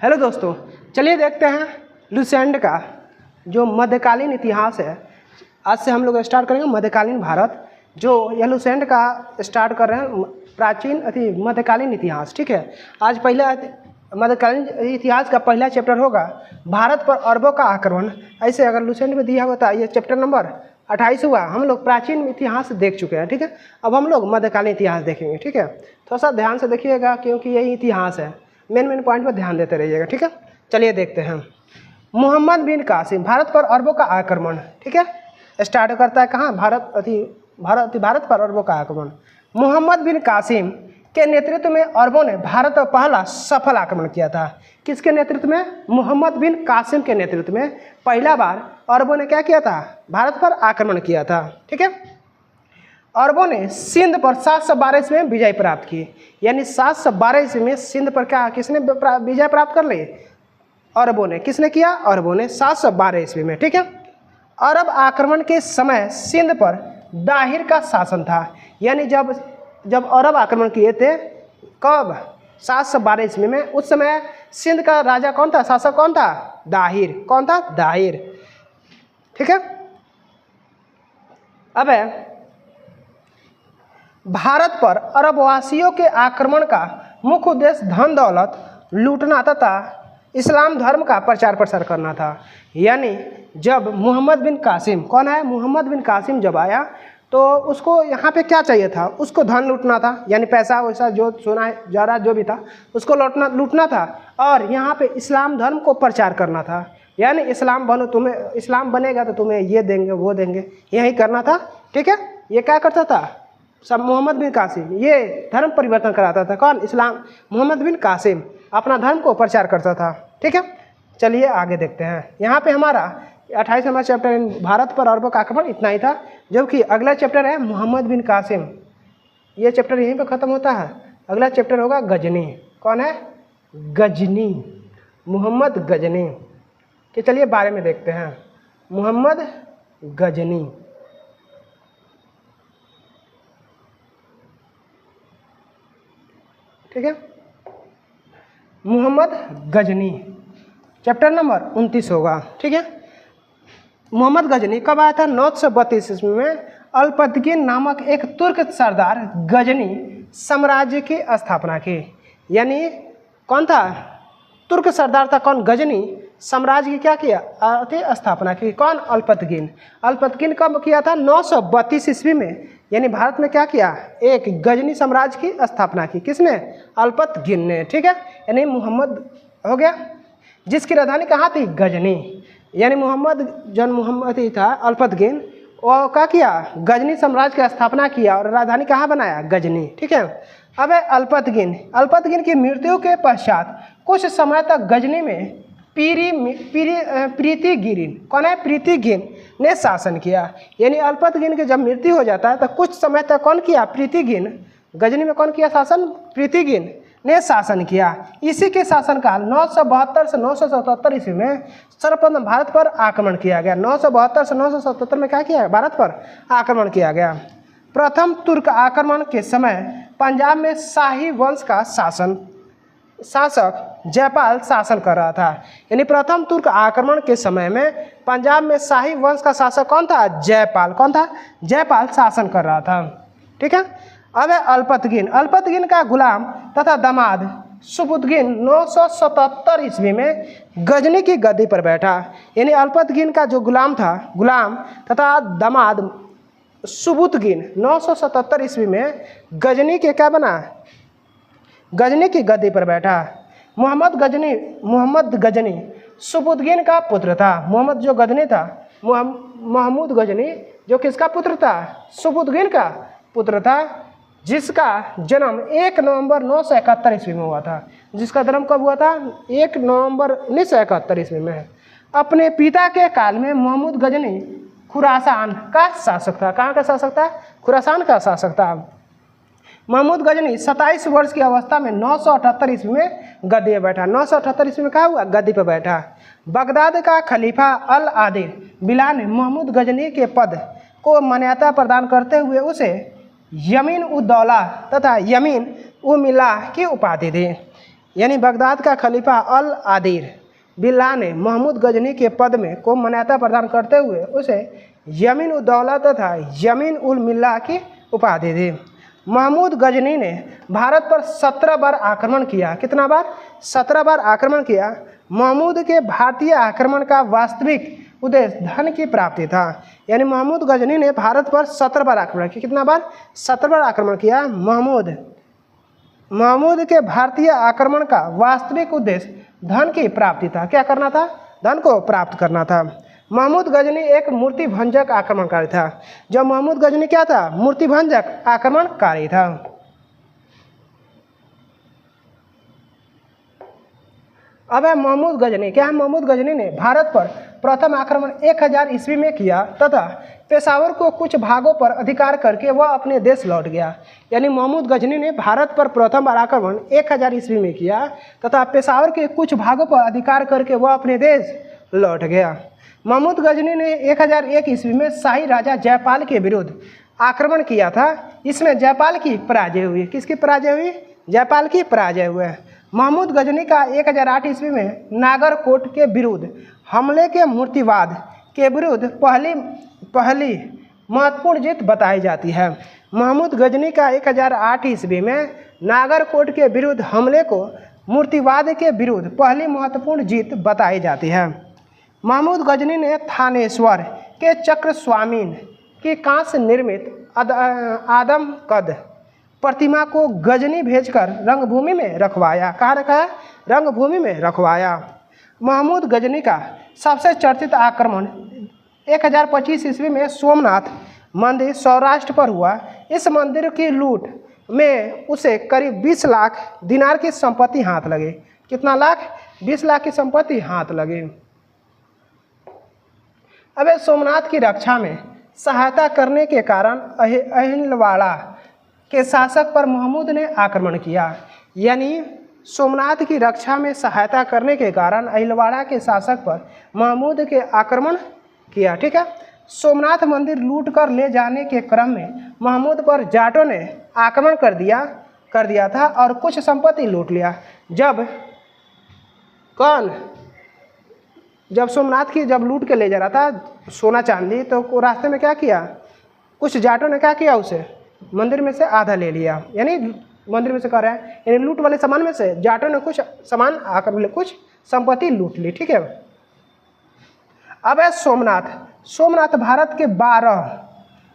Hello दोस्तों, चलिए देखते हैं लुसेंट का जो मध्यकालीन इतिहास है। आज से हम लोग स्टार्ट करेंगे मध्यकालीन भारत। जो यह लुसेंट का स्टार्ट कर रहे हैं प्राचीन मध्यकालीन इतिहास। ठीक है, आज पहला मध्यकालीन इतिहास का पहला चैप्टर होगा भारत पर अरबों का आक्रमण। ऐसे अगर लुसेंट में दिया होता ये चैप्टर नंबर 28 हुआ। हम लोग प्राचीन इतिहास देख चुके हैं। ठीक है, अब हम लोग मध्यकालीन इतिहास देखेंगे। ठीक है, थोड़ा सा ध्यान से देखिएगा क्योंकि यही इतिहास है। मेन पॉइंट पर ध्यान देते रहिएगा। ठीक है, चलिए देखते हैं। मोहम्मद बिन कासिम भारत पर अरबों का आक्रमण। ठीक है, स्टार्ट करता है कहाँ? भारत पर अरबों का आक्रमण। मोहम्मद बिन कासिम के नेतृत्व में अरबों ने भारत पर पहला सफल आक्रमण किया था। किसके नेतृत्व में? मोहम्मद बिन कासिम के नेतृत्व में पहला बार अरबों ने क्या किया था? भारत पर आक्रमण किया था। ठीक है, अरबों ने सिंध पर 712 ईस्वी में विजय प्राप्त की। यानी 712 ईस्वी में सिंध पर क्या किसने विजय प्राप्त कर ली? अरबों ने। किसने किया? अरबों ने 712 ईस्वी में। ठीक है, अरब आक्रमण के समय सिंध पर दाहिर का शासन था। यानी जब अरब आक्रमण किए थे, कब? 712 ईस्वी में। उस समय सिंध का राजा कौन था? शासक कौन था? दाहिर। कौन था? दाहिर। ठीक है, अब भारत पर अरबवासियों के आक्रमण का मुख्य उद्देश्य धन दौलत लूटना तथा इस्लाम धर्म का प्रचार प्रसार करना था। यानी जब मोहम्मद बिन कासिम, कौन है? मोहम्मद बिन कासिम जब आया तो उसको यहाँ पे क्या चाहिए था? उसको धन लूटना था। यानी पैसा वैसा जो सोना जरा जो भी था उसको लूटना था। और यहाँ पे इस्लाम धर्म को प्रचार करना था। यानी इस्लाम बनो, तुम्हें इस्लाम बनेगा तो तुम्हें ये देंगे वो देंगे, यही करना था। ठीक है, ये क्या करता था? सब मोहम्मद बिन कासिम ये धर्म परिवर्तन कराता था। कौन? इस्लाम। मोहम्मद बिन कासिम अपना धर्म को प्रचार करता था। ठीक है, चलिए आगे देखते हैं। यहाँ पे हमारा 28 नंबर चैप्टर भारत पर अरबों का आक्रमण इतना ही था। जबकि अगला चैप्टर है मोहम्मद बिन कासिम। ये चैप्टर यहीं पे ख़त्म होता है। अगला चैप्टर होगा गजनी। कौन है? गजनी। मोहम्मद गजनी के चलिए बारे में देखते हैं। मोहम्मद गजनी। ठीक है, मोहम्मद गजनी चैप्टर नंबर 29 होगा। ठीक है, मोहम्मद गजनी कब आया था? 932 ईस्वी में अल्पतगिन नामक एक तुर्क सरदार गजनी साम्राज्य की स्थापना की। यानी कौन था? तुर्क सरदार था। कौन? गजनी साम्राज्य की क्या किया? स्थापना की। कौन? अल्पतगिन। अल्पतगिन कब किया था? 932 ईस्वी में। यानी भारत में क्या किया? एक गजनी साम्राज्य की स्थापना की। किसने? अल्पतगिन ने। ठीक है, यानी मोहम्मद हो गया, जिसकी राजधानी कहाँ थी? गजनी। यानी मोहम्मद ही था अल्पतगिन, वो क्या किया? गजनी साम्राज्य की स्थापना किया और राजधानी कहाँ बनाया? गजनी। ठीक है, अब अल्पतगिन की मृत्यु के पश्चात कुछ समय तक गजनी में प्रीतिगिन, कौन है? प्रीतिगिन ने शासन किया। यानी अल्पतगिन की जब मृत्यु हो जाता है तो कुछ समय तक कौन किया? प्रीतिगिन। गजनी में कौन किया शासन? प्रीतिगिन ने शासन किया। इसी के शासनकाल 972 से 977 ईस्वी में सर्वप्रथम भारत पर आक्रमण किया गया। 972 से 977 में क्या किया? भारत पर आक्रमण किया गया। प्रथम तुर्क आक्रमण के समय पंजाब में शाही वंश का शासक जयपाल शासन कर रहा था। यानी प्रथम तुर्क आक्रमण के समय में पंजाब में शाही वंश का शासक कौन था? जयपाल। कौन था? जयपाल शासन कर रहा था। ठीक है, अब अल्पतगिन का गुलाम तथा दामाद सुबुद्दीन 977 ईस्वी में गजनी की गद्दी पर बैठा। यानी अल्पतगिन का जो गुलाम तथा दामाद सुबुद्दीन 977 ईस्वी में गजनी के क्या बना? गजनी की गद्दी पर बैठा। मोहम्मद गजनी सुबुद्दीन का पुत्र था। मोहम्मद जो गजनी था, महमूद गजनी जो किसका पुत्र था? सुबुद्दीन का पुत्र था, जिसका जन्म 1 नवंबर 971 ईस्वी में हुआ था। जिसका जन्म कब हुआ था? 1 नवंबर 1971 ईस्वी में। अपने पिता के काल में महमूद गजनी खुरासान का शासक था। कहाँ का शासक था? खुरासान का शासक था। महमूद गजनी 27 वर्ष की अवस्था में 978 ईस्वी में गद्दी पर बैठा। 978 ईस्वी में क्या हुआ? गद्दी पर बैठा। बगदाद का खलीफा अल आदिल बिलाल ने महमूद गजनी के पद को मान्यता प्रदान करते हुए उसे यमीन उद्दौला तथा यमीन उमिल्लाह की उपाधि दी। यानी बगदाद का खलीफा अल आदिर बिल्ला ने महमूद गजनी के पद में को मान्यता प्रदान करते हुए उसे यमीन उद दौला तथा यमीन उल मिल्ला की उपाधि दी। महमूद गजनी ने भारत पर 17 बार आक्रमण किया। कितना बार? 17 बार आक्रमण किया। महमूद के भारतीय आक्रमण का वास्तविक उद्देश्य धन की प्राप्ति था। यानी महमूद गजनी ने भारत पर 17 बार आक्रमण किया। कितना बार? 17 बार आक्रमण किया। महमूद के भारतीय आक्रमण का वास्तविक उद्देश्य धन की प्राप्ति था। क्या करना था? धन को प्राप्त करना था। महमूद गजनी एक मूर्ति भंजक आक्रमणकारी था। जब महमूद गजनी क्या था? मूर्ति भंजक आक्रमणकारी था। अब है महमूद गजनी। क्या है? महमूद गजनी ने भारत पर प्रथम आक्रमण 1000 ईस्वी में किया तथा पेशावर को कुछ भागों पर अधिकार करके वह अपने देश लौट गया। यानी महमूद गजनी ने भारत पर प्रथम बार आक्रमण 1000 ईस्वी में किया तथा पेशावर के कुछ भागों पर अधिकार करके वह अपने देश लौट गया। महमूद गजनी ने 1001 ईस्वी में शाही राजा जयपाल के विरुद्ध आक्रमण किया था। इसमें जयपाल की पराजय हुई। किसकी पराजय हुई? जयपाल की पराजय हुई। महमूद गजनी का 1008 ईस्वी में नागरकोट के विरुद्ध हमले के मूर्तिवाद के विरुद्ध पहली महत्वपूर्ण जीत बताई जाती है। महमूद गजनी का 1008 ईस्वी में नागरकोट के विरुद्ध हमले को मूर्तिवाद के विरुद्ध पहली महत्वपूर्ण जीत बताई जाती है। महमूद गजनी ने थानेश्वर के चक्र स्वामीन की कांस्य निर्मित आदम कद प्रतिमा को गजनी भेजकर रंगभूमि में रखवाया। कहाँ रखा? रंगभूमि में रखवाया। महमूद गजनी का सबसे चर्चित आक्रमण 1025 ईस्वी में सोमनाथ मंदिर सौराष्ट्र पर हुआ। इस मंदिर की लूट में उसे करीब 20 लाख दिनार की संपत्ति हाथ लगी। कितना लाख? 20 लाख की संपत्ति हाथ लगी। अब सोमनाथ की रक्षा में सहायता करने के कारण अहिलवाड़ा के शासक पर महमूद ने आक्रमण किया। यानी सोमनाथ की रक्षा में सहायता करने के कारण अहिलवाड़ा के शासक पर महमूद के आक्रमण किया। ठीक है। सोमनाथ मंदिर लूट कर ले जाने के क्रम में महमूद पर जाटों ने आक्रमण कर दिया था और कुछ संपत्ति लूट लिया। जब सोमनाथ की लूट के ले जा रहा था सोना चांदी, तो रास्ते में क्या किया? कुछ जाटों ने क्या किया? उसे मंदिर में से आधा ले लिया। यानी मंदिर में से कर रहा है, यानी लूट वाले सामान में से जाटों ने कुछ सामान आकर कुछ संपत्ति लूट ली। ठीक है। अब है सोमनाथ भारत के 12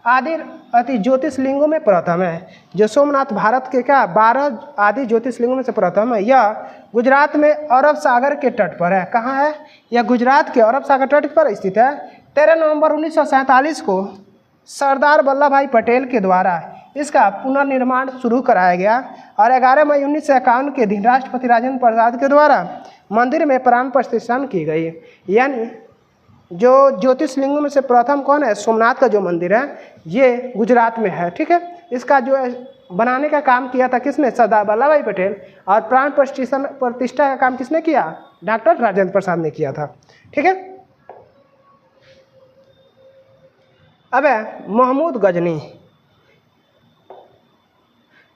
आदि अति ज्योतिषलिंगों में प्रथम है। जो सोमनाथ भारत के 12 आदि ज्योतिषलिंगों में से प्रथम है। यह गुजरात में अरब सागर के तट पर है। कहाँ है? यह गुजरात के अरब सागर तट पर स्थित है। 13 नवंबर 1947 को सरदार वल्लभ भाई पटेल के द्वारा इसका पुनर्निर्माण शुरू कराया गया और 11 मई 1951 के दिन राष्ट्रपति राजेंद्र प्रसाद के द्वारा मंदिर में प्राण प्रतिष्ठा की गई। यानी जो ज्योतिषलिंगों में से प्रथम कौन है? सोमनाथ का जो मंदिर है ये गुजरात में है। ठीक है। इसका जो बनाने का काम किया था किसने? सरदार वल्लभ भाई पटेल। और प्राण प्रतिष्ठा का काम किसने किया? डॉक्टर राजेंद्र प्रसाद ने किया था। ठीक है। अब है महमूद गजनी।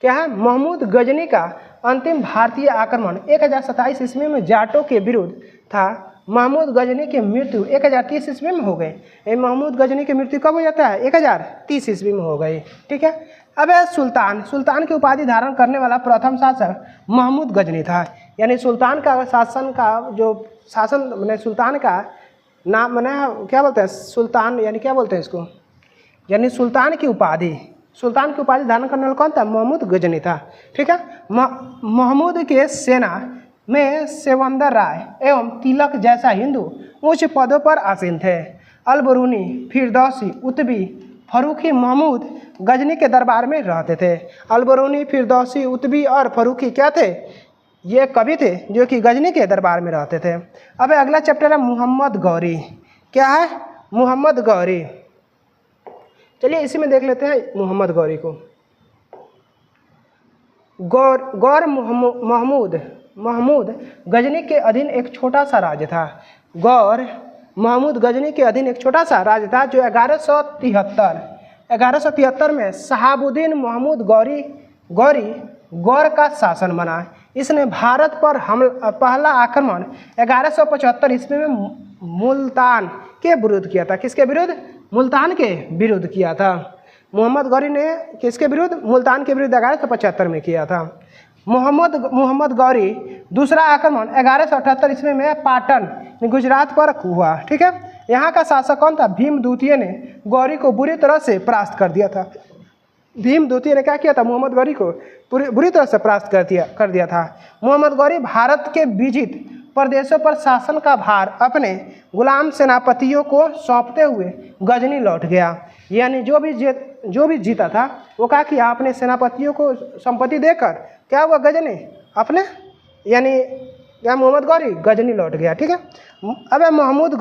क्या है? महमूद गजनी का अंतिम भारतीय आक्रमण 1027 ईस्वी में जाटों के विरुद्ध था। महमूद गजनी की मृत्यु 1030 ईस्वी में हो गई। महमूद गजनी की मृत्यु कब हो जाता है? 1030 ईस्वी में हो गई। ठीक है। अब है सुल्तान की उपाधि धारण करने वाला प्रथम शासक महमूद गजनी था। यानी सुल्तान का शासन मैंने सुल्तान का नाम मैंने क्या बोलते हैं? सुल्तान यानी क्या बोलते हैं इसको? यानी सुल्तान की उपाधि धारण करने वाला कौन था? महमूद गजनी था। ठीक है। महमूद के सेना में सेवंदर राय एवं तिलक जैसा हिंदू उच्च पदों पर आसीन थे। अलबरूनी, फिरदौसी, उतबी, फरूखी महमूद गजनी के दरबार में रहते थे। अलबरूनी, फिरदौसी, उतबी और फरूखी क्या थे? ये कवि थे जो कि गजनी के दरबार में रहते थे। अब अगला चैप्टर है मोहम्मद गौरी। क्या है? मोहम्मद गौरी। चलिए इसी में देख लेते हैं मोहम्मद गौरी को। गौर महमूद गजनी के अधीन एक छोटा सा राज्य था। गौर महमूद गजनी के अधीन एक छोटा सा राज्य था जो 1173 में शहाबुद्दीन महमूद गौर का शासन बना। इसने भारत पर पहला आक्रमण 1175 ईस्वी में मुल्तान के विरुद्ध किया था। किसके विरुद्ध? मुल्तान के विरुद्ध किया था। मोहम्मद गौरी ने किसके विरुद्ध? मुल्तान के विरुद्ध 1175 में किया था। मोहम्मद गौरी दूसरा आक्रमण 1178 ईस्वी में पाटन गुजरात पर हुआ। ठीक है, यहाँ का शासक कौन था? भीम द्वितीय ने गौरी को बुरी तरह से परास्त कर दिया था। भीम द्वितीय ने क्या किया था? मोहम्मद गौरी को बुरी तरह से परास्त कर दिया था। मोहम्मद गौरी भारत के विजित प्रदेशों पर शासन का भार अपने गुलाम सेनापतियों को सौंपते हुए गजनी लौट गया। यानी जो भी जीता था वो क्या किया? अपने सेनापतियों को संपत्ति देकर क्या हुआ? गजनी अपने, यानी क्या मोहम्मद गौरी गजनी लौट गया। ठीक है, अब मोहम्मद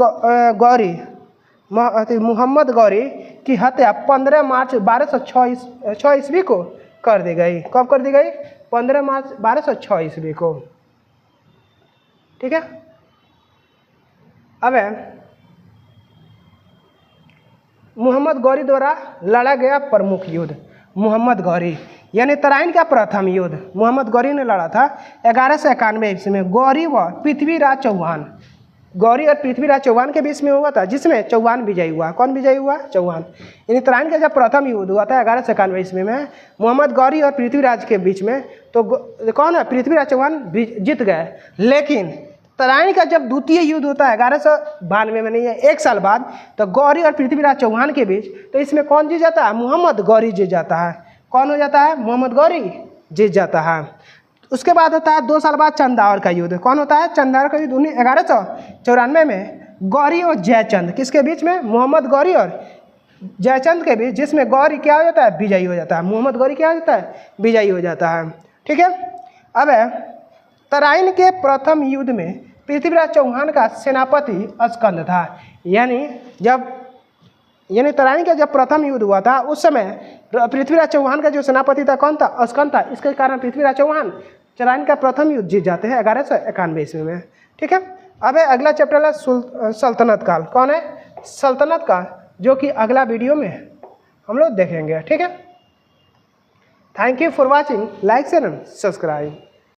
गौरी की हत्या 15 मार्च 1206 ईस्वी को कर दी गई। कब कर दी गई? 15 मार्च 1206 ईस्वी को। ठीक है, अब मोहम्मद गौरी द्वारा लड़ा गया प्रमुख युद्ध। मोहम्मद गौरी यानी तराइन का प्रथम युद्ध मोहम्मद गौरी ने लड़ा था 1191 ईस्वी में। गौरी व पृथ्वीराज चौहान, गौरी और पृथ्वीराज चौहान के बीच में हुआ था, जिसमें चौहान विजयी हुआ। कौन विजयी हुआ? चौहान। यानी तराइन का जब प्रथम युद्ध हुआ था 1191 ईस्वी में मोहम्मद गौरी और पृथ्वीराज के बीच में, तो कौन है? पृथ्वीराज चौहान जीत गए। लेकिन तराइन का जब द्वितीय युद्ध होता है 1192 में, नहीं है, एक साल बाद, तो गौरी और पृथ्वीराज चौहान के बीच, तो इसमें कौन जीत जाता है? मोहम्मद गौरी जीत जाता है। कौन हो जाता है? मोहम्मद गौरी जीत जाता है। उसके बाद होता है 2 साल बाद चंदावर का युद्ध। कौन होता है? चंदावर का युद्ध 1194 में गौरी और जयचंद, किसके बीच में? मोहम्मद गौरी और जयचंद के बीच, जिसमें गौरी क्या हो जाता है? विजयी हो जाता है। मोहम्मद गौरी क्या हो जाता है? विजयी हो जाता है। ठीक है, अब तराइन के प्रथम युद्ध में पृथ्वीराज चौहान का सेनापति अस्कंद था। यानी तराइन का जब प्रथम युद्ध हुआ था उस समय पृथ्वीराज चौहान का जो सेनापति था कौन था? अस्कंद था। इसके कारण पृथ्वीराज चौहान तराइन का प्रथम युद्ध जीत जाते हैं 1191 ईस्वी में। ठीक है, अब अगला चैप्टर है सल्तनत काल। कौन है? सल्तनत काल, जो कि अगला वीडियो में हम लोग देखेंगे। ठीक है, thank you for watching, like share and subscribe.